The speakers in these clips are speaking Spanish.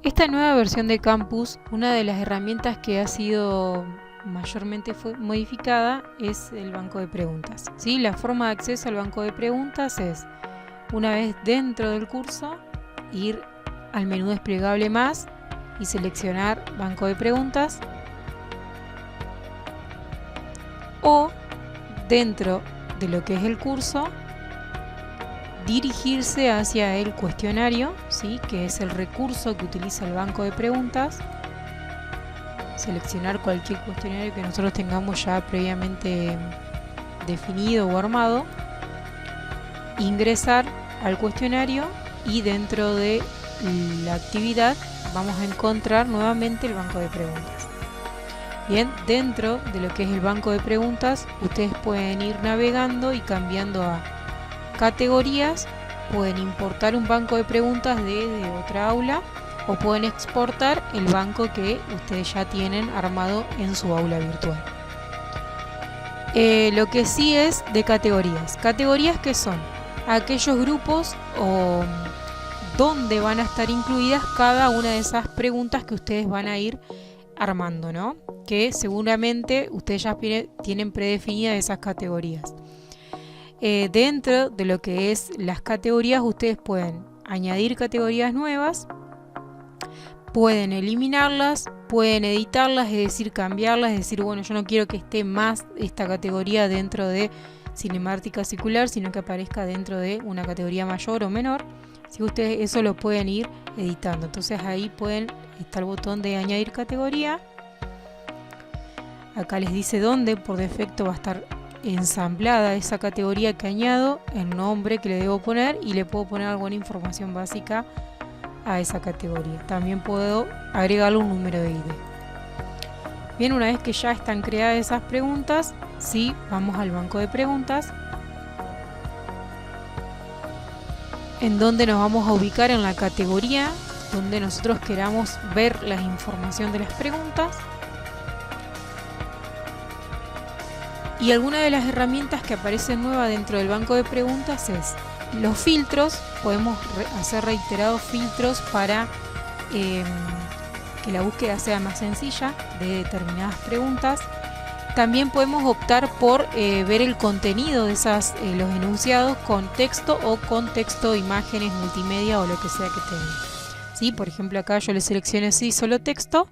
Esta nueva versión de Campus, una de las herramientas que ha sido mayormente modificada es el banco de preguntas. ¿Sí? La forma de acceso al banco de preguntas es, una vez dentro del curso, ir al menú desplegable más y seleccionar banco de preguntas, o dentro de lo que es el curso dirigirse hacia el cuestionario, ¿sí? Que es el recurso que utiliza el banco de preguntas, seleccionar cualquier cuestionario que nosotros tengamos ya previamente definido o armado, ingresar al cuestionario y dentro de la actividad vamos a encontrar nuevamente el banco de preguntas. Bien, dentro de lo que es el banco de preguntas ustedes pueden ir navegando y cambiando a categorías, pueden importar un banco de preguntas de otra aula o pueden exportar el banco que ustedes ya tienen armado en su aula virtual. Lo que sí es de categorías. Categorías que son aquellos grupos o donde van a estar incluidas cada una de esas preguntas que ustedes van a ir armando, ¿no? Que seguramente ustedes ya tienen predefinidas esas categorías. Dentro de lo que es las categorías ustedes pueden añadir categorías nuevas, pueden eliminarlas, pueden editarlas, es decir, cambiarlas, es decir, bueno, yo no quiero que esté más esta categoría dentro de cinemática circular, sino que aparezca dentro de una categoría mayor o menor. Si ustedes eso lo pueden ir editando, entonces ahí está el botón de añadir categoría. Acá les dice dónde por defecto va a estar ensamblada esa categoría que añado, el nombre que le debo poner y le puedo poner alguna información básica a esa categoría. También puedo agregarle un número de ID. Bien, una vez que ya están creadas esas preguntas, sí, vamos al banco de preguntas, en donde nos vamos a ubicar en la categoría donde nosotros queramos ver la información de las preguntas. Y alguna de las herramientas que aparecen nueva dentro del banco de preguntas es los filtros. Podemos hacer reiterados filtros para que la búsqueda sea más sencilla de determinadas preguntas. También podemos optar por ver el contenido de los enunciados con texto o con texto, imágenes, multimedia o lo que sea que tenga. ¿Sí? Por ejemplo, acá yo le selecciono así solo texto.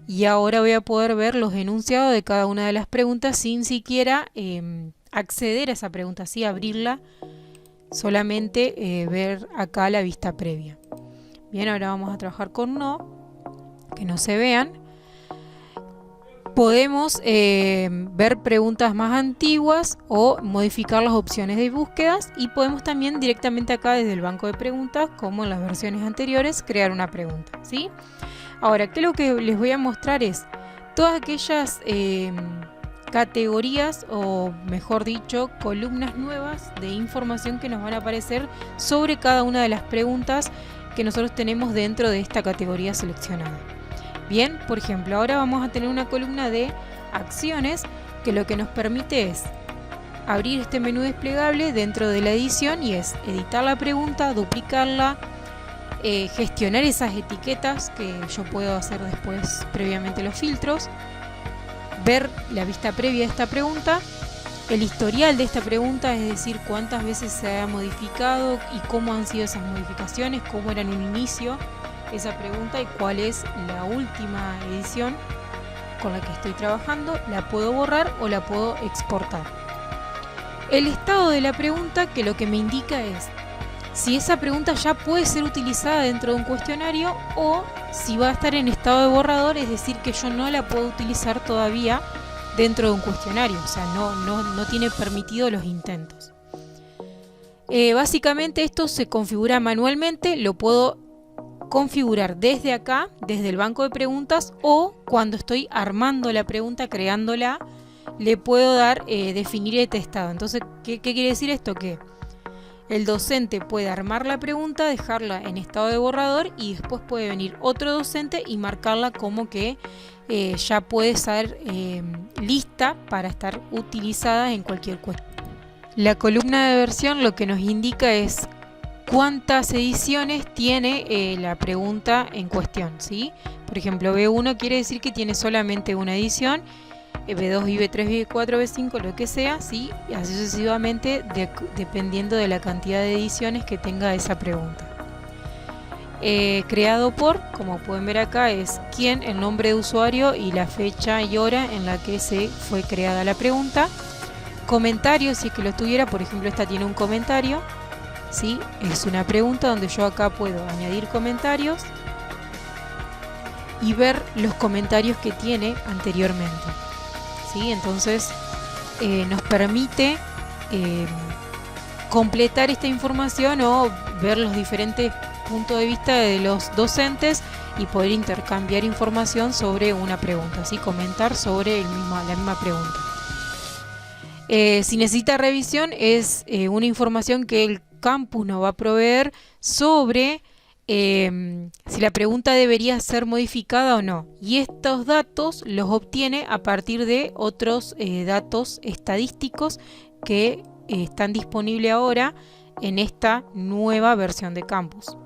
Y ahora voy a poder ver los enunciados de cada una de las preguntas sin siquiera acceder a esa pregunta, así abrirla, solamente ver acá la vista previa. Bien, ahora vamos a trabajar con que no se vean. Podemos ver preguntas más antiguas o modificar las opciones de búsquedas y podemos también directamente acá desde el banco de preguntas, como en las versiones anteriores, crear una pregunta, ¿sí? Ahora, ¿qué es lo que les voy a mostrar? Es todas aquellas categorías o mejor dicho, columnas nuevas de información que nos van a aparecer sobre cada una de las preguntas que nosotros tenemos dentro de esta categoría seleccionada. Bien, por ejemplo, ahora vamos a tener una columna de acciones que lo que nos permite es abrir este menú desplegable dentro de la edición y es editar la pregunta, duplicarla, gestionar esas etiquetas que yo puedo hacer después previamente los filtros, ver la vista previa de esta pregunta, el historial de esta pregunta, es decir, cuántas veces se ha modificado y cómo han sido esas modificaciones, cómo era en un inicio esa pregunta y cuál es la última edición con la que estoy trabajando. La puedo borrar o la puedo exportar. El estado de la pregunta, que lo que me indica es si esa pregunta ya puede ser utilizada dentro de un cuestionario o si va a estar en estado de borrador, es decir, que yo no la puedo utilizar todavía dentro de un cuestionario, o sea, no tiene permitido los intentos. Básicamente esto se configura manualmente, lo puedo configurar desde acá, desde el banco de preguntas, o cuando estoy armando la pregunta, creándola, le puedo dar definir este estado. Entonces, ¿qué quiere decir esto? Que el docente puede armar la pregunta, dejarla en estado de borrador y después puede venir otro docente y marcarla como que ya puede ser lista para estar utilizada en cualquier cuestión. La columna de versión lo que nos indica es cuántas ediciones tiene la pregunta en cuestión, ¿sí? Por ejemplo, B1 quiere decir que tiene solamente una edición, B2, B3, B4, B5, lo que sea, ¿sí? Y así sucesivamente, dependiendo de la cantidad de ediciones que tenga esa pregunta. Creado por, como pueden ver acá, es quién, el nombre de usuario y la fecha y hora en la que se fue creada la pregunta. Comentarios, si es que lo tuviera, por ejemplo, esta tiene un comentario, ¿sí? Es una pregunta donde yo acá puedo añadir comentarios y ver los comentarios que tiene anteriormente, ¿sí? Entonces nos permite completar esta información o ver los diferentes puntos de vista de los docentes y poder intercambiar información sobre una pregunta, ¿sí? Comentar sobre la misma pregunta. Si necesita revisión, es una información que el campus nos va a proveer sobre si la pregunta debería ser modificada o no. Y estos datos los obtiene a partir de otros datos estadísticos que están disponibles ahora en esta nueva versión de campus.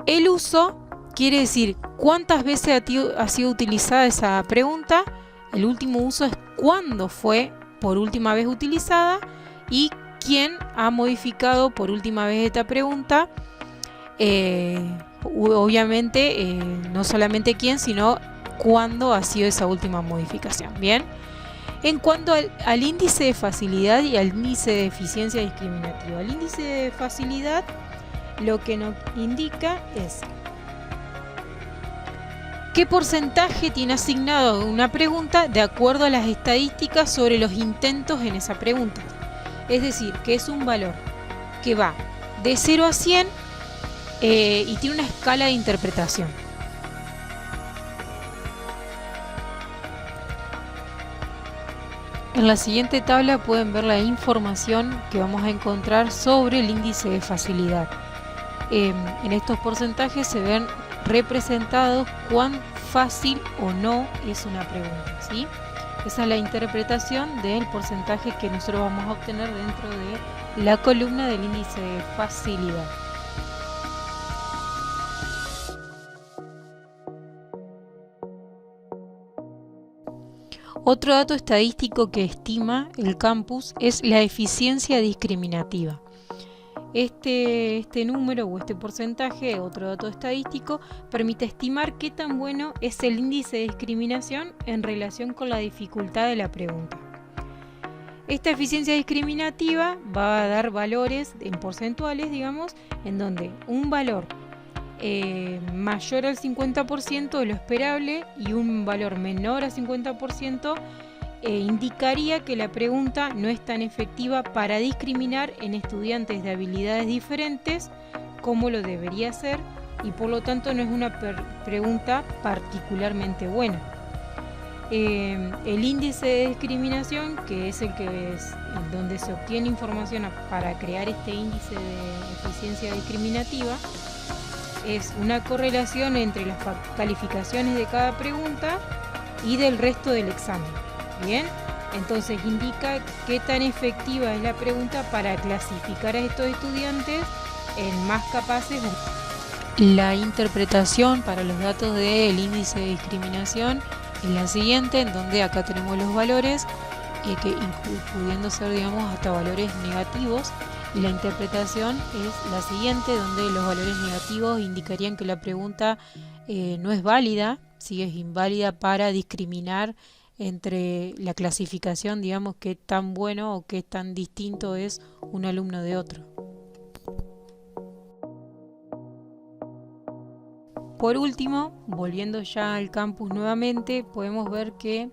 El uso quiere decir cuántas veces ha sido utilizada esa pregunta. El último uso es cuándo fue por última vez utilizada y quién ha modificado por última vez esta pregunta. Obviamente no solamente quién, sino cuándo ha sido esa última modificación. Bien. En cuanto al índice de facilidad y al índice de eficiencia discriminativa. El índice de facilidad lo que nos indica es qué porcentaje tiene asignado una pregunta de acuerdo a las estadísticas sobre los intentos en esa pregunta. Es decir, que es un valor que va de 0 a 100 y tiene una escala de interpretación. En la siguiente tabla pueden ver la información que vamos a encontrar sobre el índice de facilidad. En estos porcentajes se ven representados cuán fácil o no es una pregunta, ¿sí? Esa es la interpretación del porcentaje que nosotros vamos a obtener dentro de la columna del índice de facilidad. Otro dato estadístico que estima el campus es la eficiencia discriminativa. Este número o este porcentaje, otro dato estadístico, permite estimar qué tan bueno es el índice de discriminación en relación con la dificultad de la pregunta. Esta eficiencia discriminativa va a dar valores en porcentuales, digamos, en donde un valor mayor al 50% de lo esperable y un valor menor al 50% indicaría que la pregunta no es tan efectiva para discriminar en estudiantes de habilidades diferentes como lo debería ser y por lo tanto no es una pregunta particularmente buena. El índice de discriminación, que es donde se obtiene información para crear este índice de eficiencia discriminativa, es una correlación entre las calificaciones de cada pregunta y del resto del examen. Bien, entonces indica qué tan efectiva es la pregunta para clasificar a estos estudiantes en más capaces. La interpretación para los datos del índice de discriminación es la siguiente, en donde acá tenemos los valores, que pudiendo ser, digamos, hasta valores negativos. Y la interpretación es la siguiente, donde los valores negativos indicarían que la pregunta no es válida, sí, es inválida para discriminar entre la clasificación, digamos, qué tan bueno o qué tan distinto es un alumno de otro. Por último, volviendo ya al campus nuevamente, podemos ver que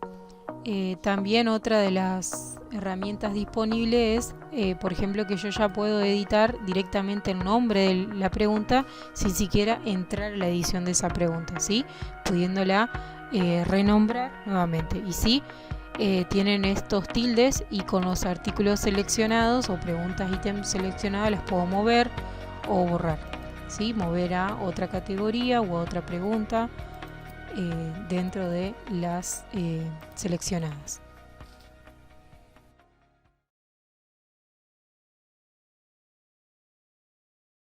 también otra de las herramientas disponibles es, por ejemplo, que yo ya puedo editar directamente el nombre de la pregunta sin siquiera entrar a la edición de esa pregunta, ¿sí? Pudiéndola renombrar nuevamente. Y sí, tienen estos tildes y con los artículos seleccionados o preguntas ítem seleccionadas las puedo mover o borrar, ¿sí? Mover a otra categoría o a otra pregunta dentro de las seleccionadas.